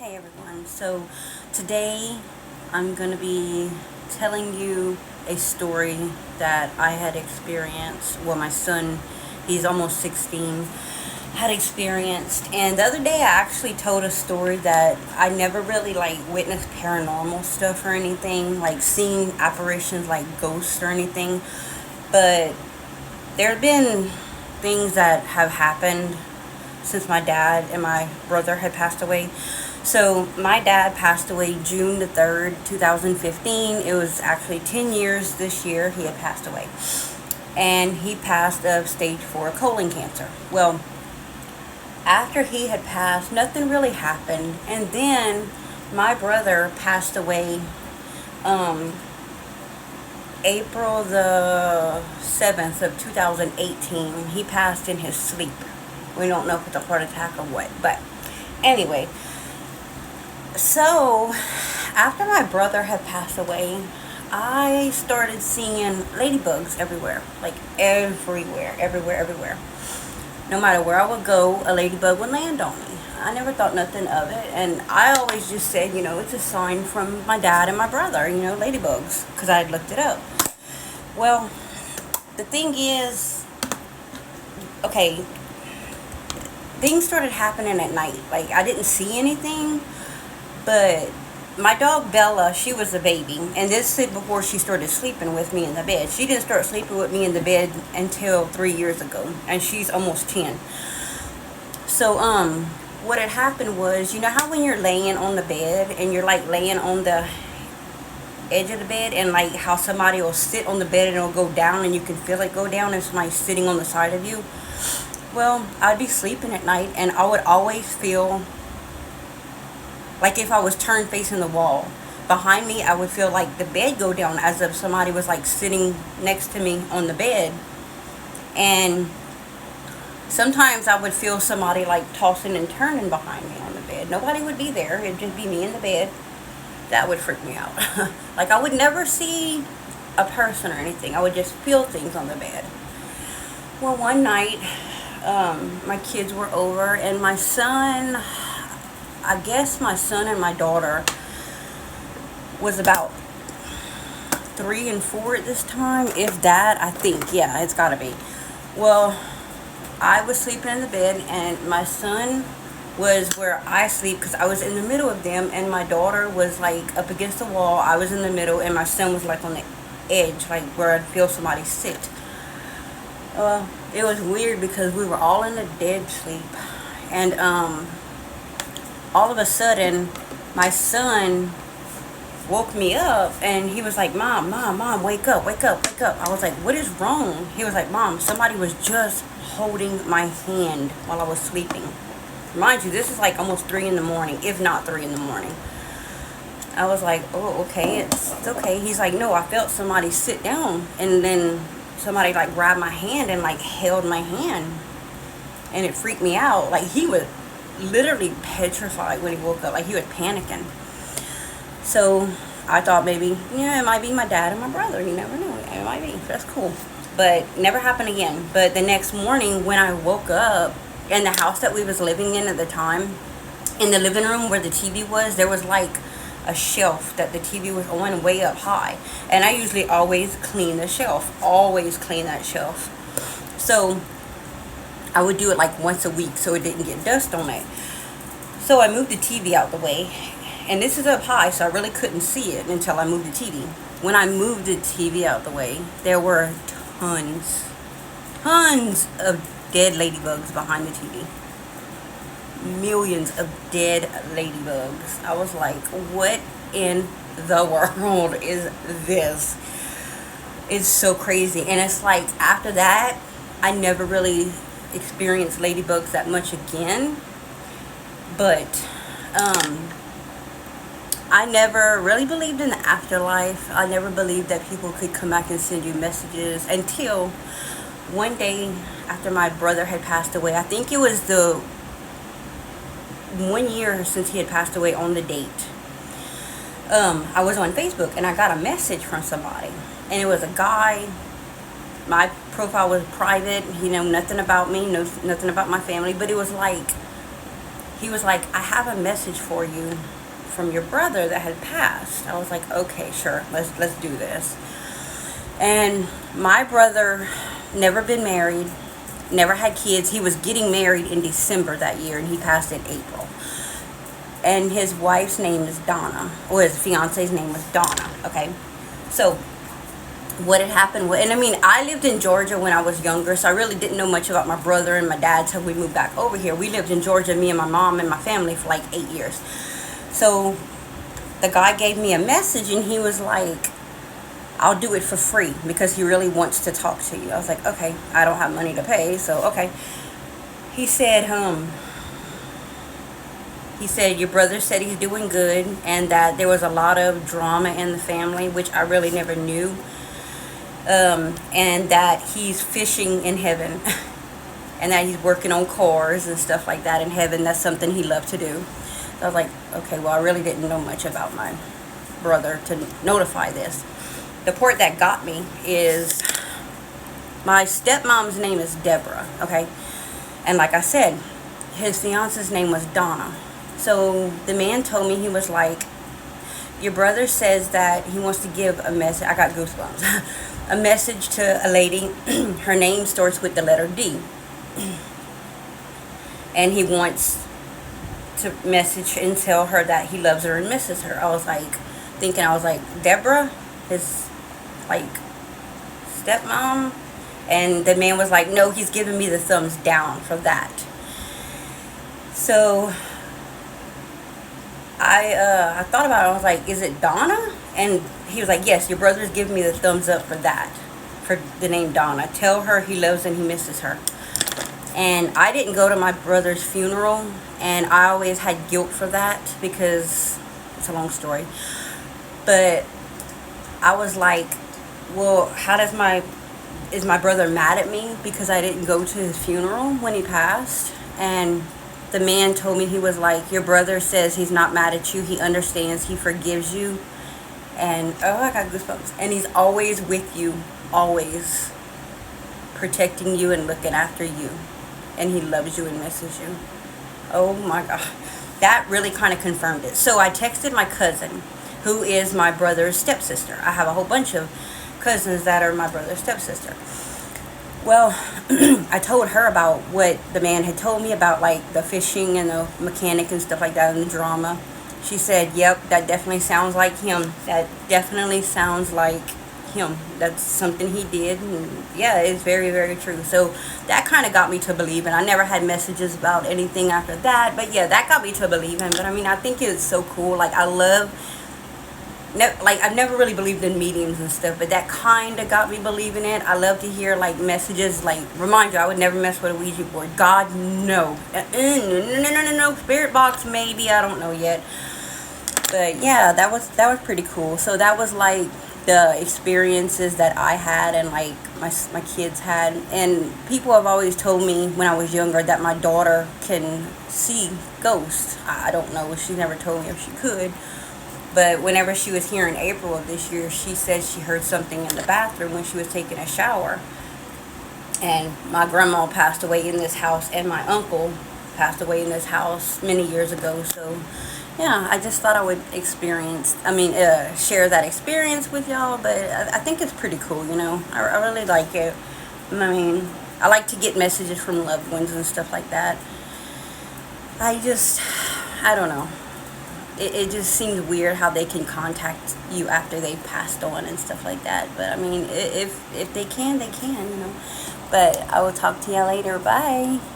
Hey everyone, so today I'm going to be telling you a story that I had experienced. Well, my son, he's almost 16, had experienced. And the other day I actually told a story that I never really witnessed paranormal stuff or anything, like seeing apparitions like ghosts or anything. But there have been things that have happened since my dad and my brother had passed away. So my dad passed away June the 3rd, 2015. It was actually 10 years this year he had passed away. And he passed of stage 4 colon cancer. Well, after he had passed, nothing really happened. And then my brother passed away April the 7th of 2018. He passed in his sleep. We don't know if it's a heart attack or what. But anyway, so after my brother had passed away, I started seeing ladybugs everywhere. Like everywhere. No matter where I would go, a ladybug would land on me. I never thought nothing of it. And I always just said, it's a sign from my dad and my brother, ladybugs. Because I had looked it up. Well, the thing is, okay, things started happening at night. Like, I didn't see anything, but my dog Bella, she was a baby, and this is before she started sleeping with me in the bed. She didn't start sleeping with me in the bed until 3 years ago, and she's almost 10. So, what had happened was, you know how when you're laying on the bed, and you're, laying on the edge of the bed, and, how somebody will sit on the bed and it'll go down, and you can feel it go down, and somebody's sitting on the side of you? Well, I'd be sleeping at night, and I would always feel like if I was turned facing the wall. Behind me, I would feel like the bed go down, as if somebody was sitting next to me on the bed. And sometimes I would feel somebody tossing and turning behind me on the bed. Nobody would be there. It'd just be me in the bed. That would freak me out. I would never see a person or anything. I would just feel things on the bed. Well, one night, my kids were over, and my son, I guess my son and my daughter was about 3 and 4 at this time, if that, I think. Yeah, it's gotta be. Well, I was sleeping in the bed, and my son was where I sleep, because I was in the middle of them, and my daughter was up against the wall. I was in the middle, and my son was on the edge, where I'd feel somebody sit. It was weird because we were all in a dead sleep, and all of a sudden my son woke me up, and he was like, Mom, wake up. I was like, what is wrong? He was like, Mom, somebody was just holding my hand while I was sleeping. Mind you, this is almost 3 in the morning, if not 3 in the morning. I was like, oh, okay, it's okay. He's like, no, I felt somebody sit down, and then somebody grabbed my hand and held my hand, and it freaked me out. He was literally petrified when he woke up. He was panicking. So I thought maybe, it might be my dad and my brother. You never know. It might be. That's cool. But never happened again. But the next morning when I woke up, in the house that we was living in at the time, in the living room where the TV was, there was a shelf that the TV was on way up high. And I usually always clean the shelf. Always clean that shelf. So I would do it once a week so it didn't get dust on it. So I moved the TV out the way. And this is up high, so I really couldn't see it until I moved the TV. When I moved the TV out the way, there were tons of dead ladybugs behind the TV. Millions of dead ladybugs. I was like, what in the world is this? It's so crazy. And it's after that, I never really experienced ladybugs that much again. But I never really believed in the afterlife. I never believed that people could come back and send you messages until one day after my brother had passed away. I think it was the 1 year since he had passed away on the date. I was on Facebook, and I got a message from somebody, and it was a guy. My profile was private. He knew nothing about me, knows nothing about my family, but it was he was like, I have a message for you from your brother that had passed. I was like, okay, sure, let's do this. And my brother never been married, never had kids. He was getting married in December that year, and he passed in April. And his wife's name is Donna, or his fiance's name was Donna. Okay, so what had happened, and I mean, I lived in Georgia when I was younger, so I really didn't know much about my brother and my dad till we moved back over here. We lived in Georgia, me and my mom and my family, for like 8 years. So the guy gave me a message, and he was like, I'll do it for free because he really wants to talk to you. I was like, okay, I don't have money to pay, so okay. He said, your brother said he's doing good, and that there was a lot of drama in the family, which I really never knew. And that he's fishing in heaven, and that he's working on cars and stuff like that in heaven. That's something he loved to do. So I was like, okay, well, I really didn't know much about my brother to notify this. The part that got me is my stepmom's name is Deborah, okay? And like I said, his fiance's name was Donna. So the man told me, he was like, your brother says that he wants to give a message. I got goosebumps. A message to a lady. Her name starts with the letter D. And he wants to message and tell her that he loves her and misses her. I was like, Deborah, his like stepmom? And the man was like, no, he's giving me the thumbs down for that. So I thought about it. I was like, is it Donna? And he was like, yes, your brother's giving me the thumbs up for that, for the name Donna. Tell her he loves and he misses her. And I didn't go to my brother's funeral, and I always had guilt for that because it's a long story. But I was like, well, is my brother mad at me because I didn't go to his funeral when he passed? And the man told me, he was like, your brother says he's not mad at you. He understands. He forgives you. And, oh, I got goosebumps. And he's always with you, always protecting you and looking after you. And he loves you and misses you. Oh, my God. That really kind of confirmed it. So I texted my cousin, who is my brother's stepsister. I have a whole bunch of cousins that are my brother's stepsister. Well, I told her about what the man had told me about, like, the fishing and the mechanic and stuff like that and the drama. She said, yep, that definitely sounds like him. That definitely sounds like him. That's something he did. And yeah, it's very, very true. So that kind of got me to believe. And I never had messages about anything after that. But yeah, that got me to believe him. But I mean, I think it's so cool. Like, I've never really believed in mediums and stuff, but that kind of got me believing it. I love to hear, like, messages, like, remind you, I would never mess with a Ouija board. God, no. No. Spirit box, maybe. I don't know yet. But, yeah, that was pretty cool. So that was, like, the experiences that I had and, like, my kids had. And people have always told me when I was younger that my daughter can see ghosts. I don't know. She never told me if she could. But whenever she was here in April of this year, she said she heard something in the bathroom when she was taking a shower. And my grandma passed away in this house, and my uncle passed away in this house many years ago. So, yeah, I just thought I would share that experience with y'all. But I think it's pretty cool, you know. I really like it. I mean, I like to get messages from loved ones and stuff like that. I don't know. It just seems weird how they can contact you after they passed on and stuff like that. But I mean, if they can, they can, you know. But I will talk to y'all later. Bye.